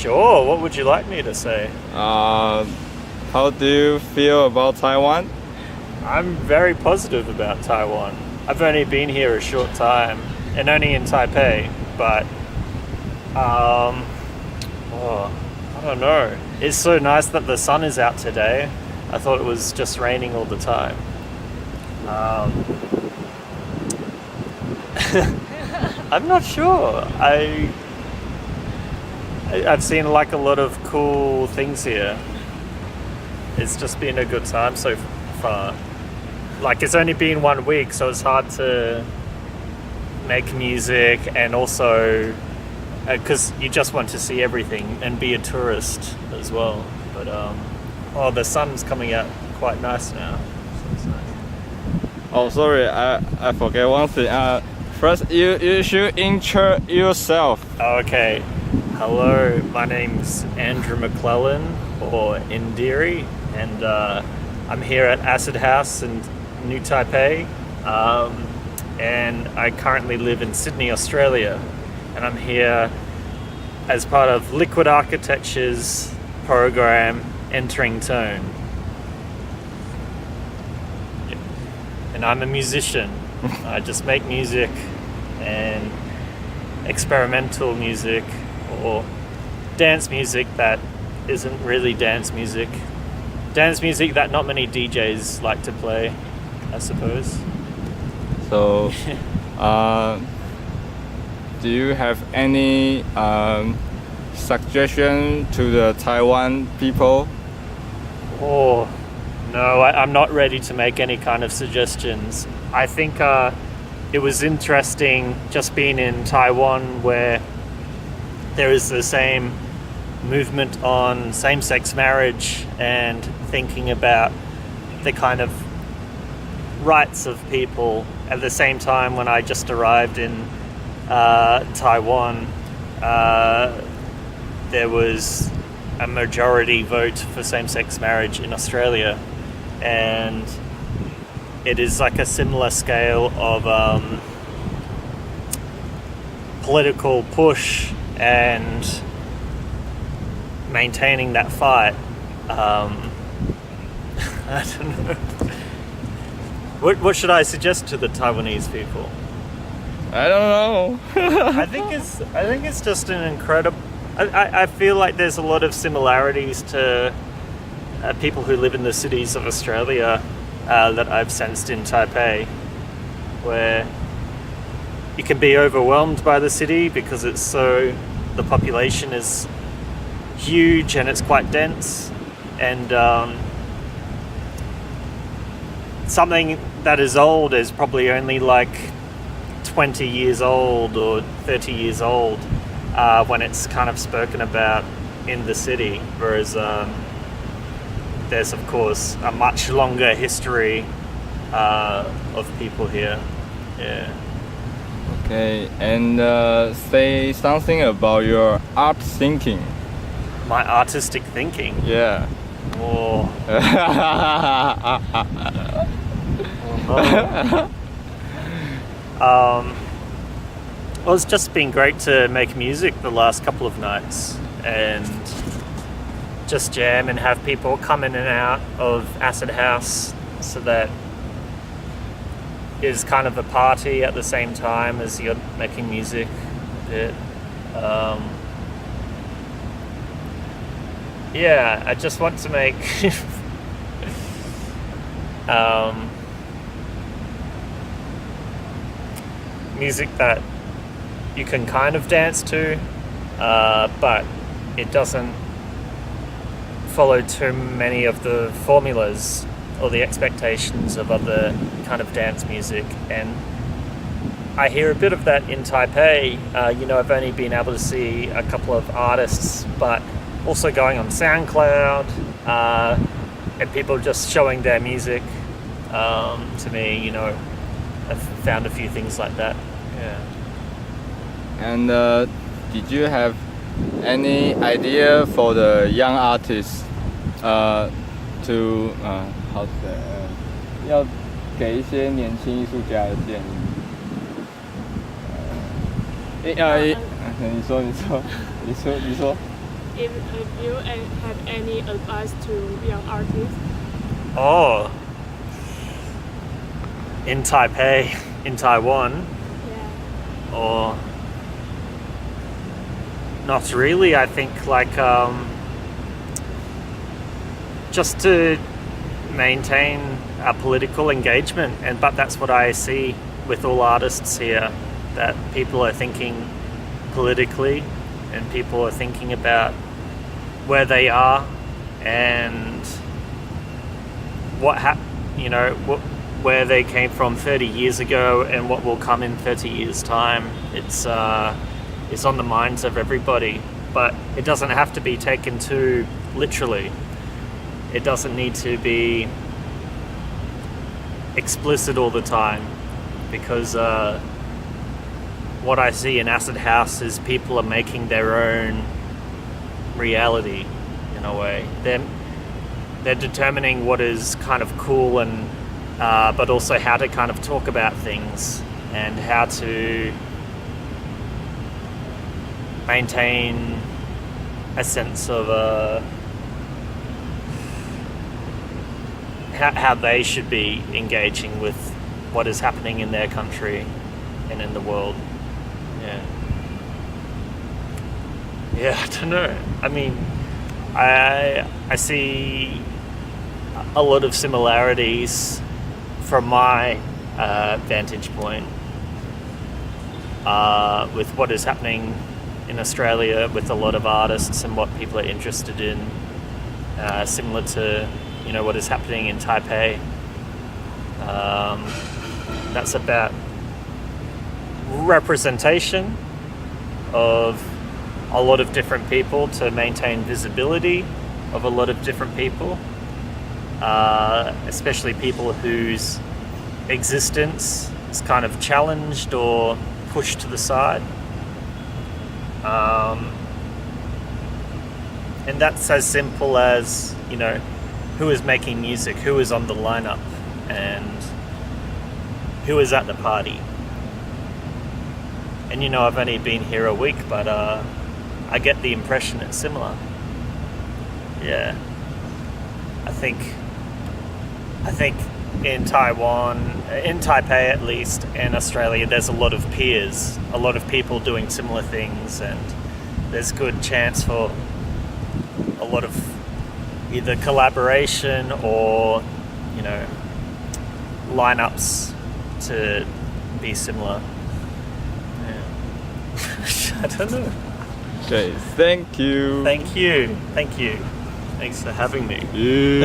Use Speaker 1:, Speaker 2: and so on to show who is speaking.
Speaker 1: Sure, what would you like me to say?
Speaker 2: How do you feel about Taiwan?
Speaker 1: I'm very positive about Taiwan. I've only been here a short time, and only in Taipei, but I don't know. It's so nice that the sun is out today. I thought it was just raining all the time. I'm not sure. I've seen like a lot of cool things here. It's just been a good time so far. Like, it's only been 1 week, so it's hard to make music, and also because you just want to see everything and be a tourist as well. But the sun's coming out quite nice now. So it's nice.
Speaker 2: Oh, sorry, I forget one thing. First, you should intro yourself.
Speaker 1: Okay. Hello, my name's Andrew McClellan, or Enderie, and I'm here at Acid House in New Taipei, and I currently live in Sydney, Australia, and I'm here as part of Liquid Architecture's program Entering Tone. Yeah. And I'm a musician. I just make music, and experimental music, or dance music that isn't really dance music. Dance music that not many DJs like to play, I suppose.
Speaker 2: So, do you have any suggestion to the Taiwan people?
Speaker 1: Oh, no, I'm not ready to make any kind of suggestions. I think it was interesting just being in Taiwan, where there is the same movement on same-sex marriage and thinking about the kind of rights of people. At the same time, when I just arrived in Taiwan, there was a majority vote for same-sex marriage in Australia, and it is like a similar scale of political push and maintaining that fight. I don't know. What should I suggest to the Taiwanese people?
Speaker 2: I don't know.
Speaker 1: I think it's just an incredible. I feel like there's a lot of similarities to people who live in the cities of Australia that I've sensed in Taipei, where you can be overwhelmed by the city because the population is huge and it's quite dense, and something that is old is probably only like 20 years old or 30 years old when it's kind of spoken about in the city, whereas there's of course a much longer history of people here. Yeah.
Speaker 2: Okay, and say something about your art thinking.
Speaker 1: My artistic thinking?
Speaker 2: Yeah.
Speaker 1: Oh. Well, it's just been great to make music the last couple of nights and just jam and have people come in and out of Acid House, so that is kind of a party at the same time as you're making music a bit. Yeah, I just want to make music that you can kind of dance to, but it doesn't follow too many of the formulas or the expectations of other kind of dance music. And I hear a bit of that in Taipei. I've only been able to see a couple of artists, but also going on SoundCloud, and people just showing their music to me. I've found a few things like that. Yeah.
Speaker 2: And did you have any idea for the young artists to how to say 要给一些年轻艺术家的建议？你说。
Speaker 3: if you have any advice to young artists?
Speaker 1: Oh, in Taipei, in Taiwan,
Speaker 3: Yeah.
Speaker 1: or not really. I think just to maintain a political engagement, but that's what I see with all artists here, that people are thinking politically and people are thinking about where they are and where they came from 30 years ago and what will come in 30 years time. It's on the minds of everybody, but it doesn't have to be taken too literally. It doesn't need to be explicit all the time, because what I see in Acid House is people are making their own reality in a way. They're determining what is kind of cool and but also how to kind of talk about things and how to maintain a sense of how they should be engaging with what is happening in their country and in the world. Yeah, I don't know. I mean, I see a lot of similarities from my vantage point with what is happening in Australia with a lot of artists and what people are interested in, similar to what is happening in Taipei. That's about representation of a lot of different people to maintain visibility of a lot of different people, especially people whose existence is kind of challenged or pushed to the side. And that's as simple as, who is making music, who is on the lineup, and who is at the party. And I've only been here a week, but I get the impression it's similar. Yeah. I think in Taiwan, in Taipei at least, and Australia, there's a lot of peers, a lot of people doing similar things, and there's good chance for a lot of either collaboration or, lineups to be similar. Yeah. I don't know.
Speaker 2: Okay, thank you.
Speaker 1: Thank you. Thanks for having me.
Speaker 2: Yeah.